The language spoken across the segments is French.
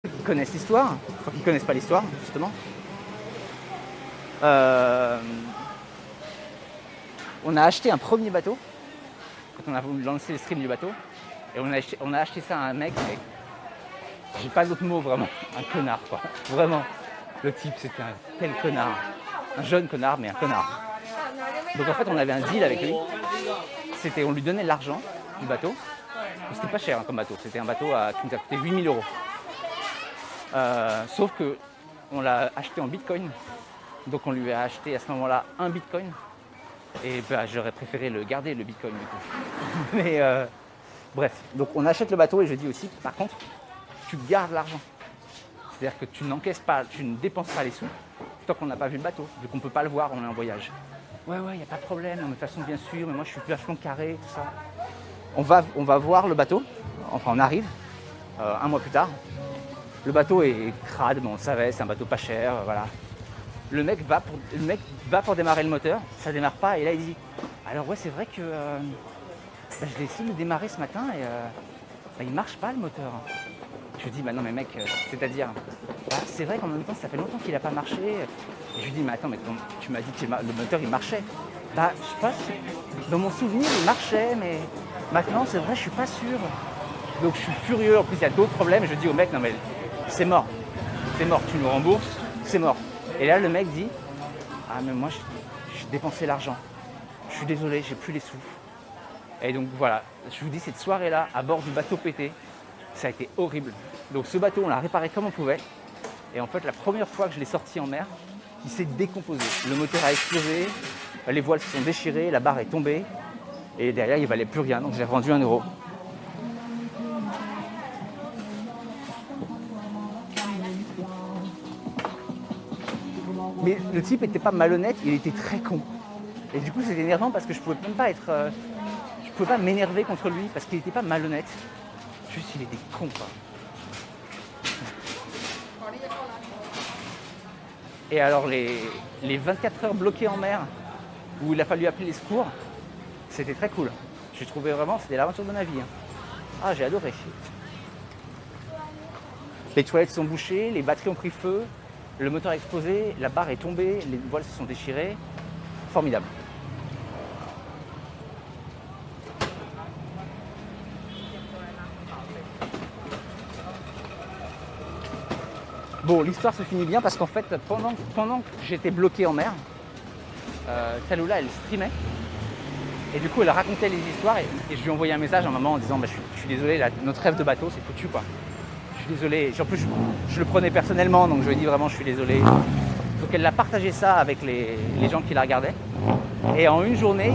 Qui connaissent l'histoire, enfin qui connaissent pas l'histoire justement. Euh, on a acheté un premier bateau quand on a voulu lancer le stream du bateau et on a acheté ça à un mec, j'ai pas d'autre mot vraiment, un connard quoi. Vraiment, le type c'était un tel connard, un jeune connard mais un connard. Donc en fait on avait un deal avec lui, c'était on lui donnait l'argent du bateau, c'était pas cher hein, comme bateau, c'était un bateau qui nous a coûté 8 000 €. Sauf que on l'a acheté en bitcoin, donc on lui a acheté à ce moment-là un bitcoin, et bah, j'aurais préféré le garder le bitcoin du coup. Mais bref, donc on achète le bateau et je dis aussi, par contre, tu gardes l'argent. C'est-à-dire que tu n'encaisses pas, tu ne dépenses pas les sous tant qu'on n'a pas vu le bateau, vu qu'on ne peut pas le voir, on est en voyage. Ouais, il n'y a pas de problème, de toute façon bien sûr, mais moi je suis vachement carré, tout ça. On va voir le bateau, enfin on arrive, un mois plus tard. Le bateau est crade, mais on le savait, c'est un bateau pas cher, voilà. Le mec va pour démarrer le moteur, ça démarre pas, et là il dit alors ouais c'est vrai que je l'ai essayé de démarrer ce matin et il marche pas le moteur. Je lui dis bah non mais mec, c'est-à-dire c'est vrai qu'en même temps ça fait longtemps qu'il a pas marché. Et je lui dis mais attends mais tu m'as dit que le moteur il marchait. Bah je sais pas, dans mon souvenir il marchait, mais maintenant c'est vrai je suis pas sûr. Donc je suis furieux, en plus il y a d'autres problèmes, je dis au mec non mais c'est mort, tu nous rembourses, c'est mort. Et là le mec dit ah mais moi j'ai dépensé l'argent, je suis désolé, j'ai plus les sous. Et donc voilà, je vous dis cette soirée-là à bord du bateau pété, ça a été horrible. Donc ce bateau on l'a réparé comme on pouvait, et en fait la première fois que je l'ai sorti en mer, il s'est décomposé. Le moteur a explosé, les voiles se sont déchirées, la barre est tombée, et derrière il valait plus rien, donc j'ai vendu 1 €. Mais le type n'était pas malhonnête, il était très con. Et du coup c'était énervant parce que je pouvais même pas je pouvais pas m'énerver contre lui parce qu'il n'était pas malhonnête. Juste il était con quoi. Et alors les 24 heures bloquées en mer où il a fallu appeler les secours, c'était très cool. J'ai trouvé vraiment, c'était l'aventure de ma vie. Ah j'ai adoré. Les toilettes sont bouchées, les batteries ont pris feu, le moteur a explosé, la barre est tombée, les voiles se sont déchirées. Formidable. Bon, l'histoire se finit bien parce qu'en fait, pendant que j'étais bloqué en mer, Tallulah, elle streamait. Et du coup, elle racontait les histoires et je lui ai envoyé un message à un moment en disant bah, je suis désolé, notre rêve de bateau, c'est foutu quoi. Je suis désolé. En plus, je le prenais personnellement, donc je lui ai dit vraiment je suis désolé. Donc elle a partagé ça avec les gens qui la regardaient. Et en une journée,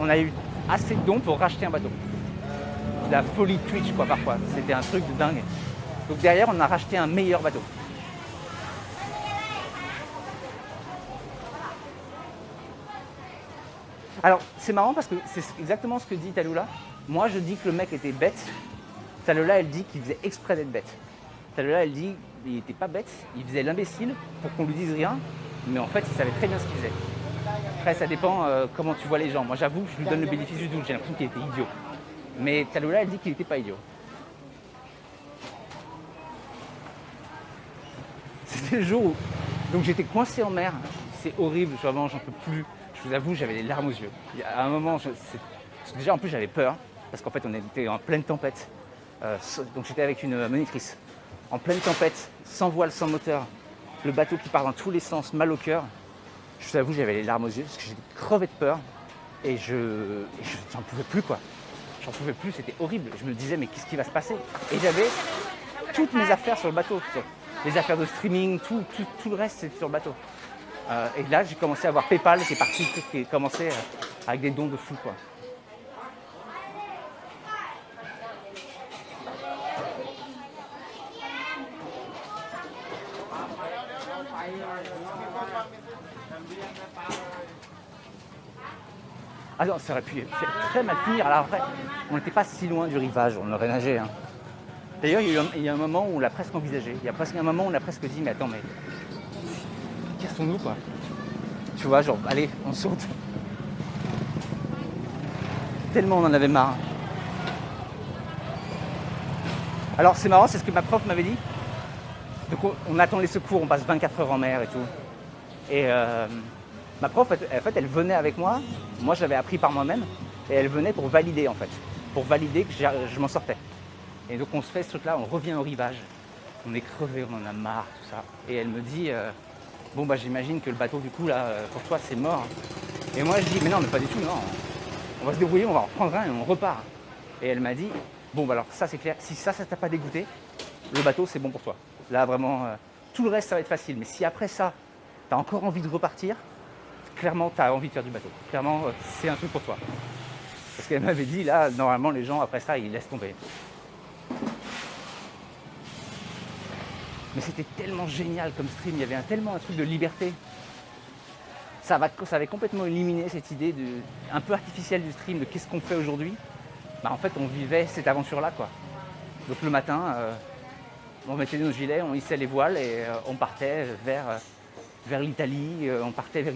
on a eu assez de dons pour racheter un bateau. La folie de Twitch quoi parfois. C'était un truc de dingue. Donc derrière, on a racheté un meilleur bateau. Alors, c'est marrant parce que c'est exactement ce que dit Tallulah. Moi, je dis que le mec était bête. Tallulah, elle dit qu'il faisait exprès d'être bête. Tallulah, elle dit qu'il n'était pas bête, il faisait l'imbécile pour qu'on lui dise rien, mais en fait, il savait très bien ce qu'il faisait. Après, ça dépend comment tu vois les gens. Moi, j'avoue, je lui donne le bénéfice du doute. J'ai l'impression qu'il était idiot. Mais Tallulah, elle dit qu'il n'était pas idiot. C'était le jour où donc j'étais coincé en mer. C'est horrible, vraiment, j'en peux plus. Je vous avoue, j'avais les larmes aux yeux. À un moment, parce que déjà en plus j'avais peur, parce qu'en fait on était en pleine tempête. Donc j'étais avec une monitrice. En pleine tempête, sans voile, sans moteur, le bateau qui part dans tous les sens, mal au cœur. Je vous avoue, j'avais les larmes aux yeux parce que j'étais crevé de peur et j'en pouvais plus quoi. J'en pouvais plus, c'était horrible. Je me disais mais qu'est-ce qui va se passer? Et j'avais toutes mes affaires sur le bateau. Les affaires de streaming, tout le reste c'est sur le bateau. Et là j'ai commencé à voir PayPal qui est parti, qui est commencé avec des dons de fou quoi. Ah non, ça aurait pu très mal finir. Alors après, on n'était pas si loin du rivage, on aurait nagé. Hein. D'ailleurs, il y a un moment où on l'a presque envisagé. Il y a presque un moment où on a presque dit, mais attends, mais cassons-nous quoi. Tu vois, genre, allez, on saute. Tellement on en avait marre. Alors c'est marrant, c'est ce que ma prof m'avait dit. Donc on attend les secours, on passe 24 heures en mer et tout. Et ma prof, en fait, elle venait avec moi. Moi, j'avais appris par moi-même. Et elle venait pour valider, en fait. Pour valider que je m'en sortais. Et donc on se fait ce truc-là, on revient au rivage. On est crevé, on en a marre, tout ça. Et elle me dit, bon bah j'imagine que le bateau, du coup, là, pour toi, c'est mort. Et moi, je dis, mais non, mais pas du tout, non. On va se débrouiller, on va en reprendre un et on repart. Et elle m'a dit, bon bah alors ça c'est clair, si ça t'a pas dégoûté, le bateau c'est bon pour toi. Là vraiment, tout le reste ça va être facile. Mais si après ça, tu as encore envie de repartir, clairement tu as envie de faire du bateau. Clairement, c'est un truc pour toi. Parce qu'elle m'avait dit, là, normalement les gens après ça, ils laissent tomber. Mais c'était tellement génial comme stream, il y avait tellement un truc de liberté. Ça avait complètement éliminé cette idée un peu artificielle du stream, de qu'est-ce qu'on fait aujourd'hui. Bah, en fait, on vivait cette aventure-là, quoi. Donc le matin, on mettait nos gilets, on hissait les voiles et on partait vers l'Italie, on partait vers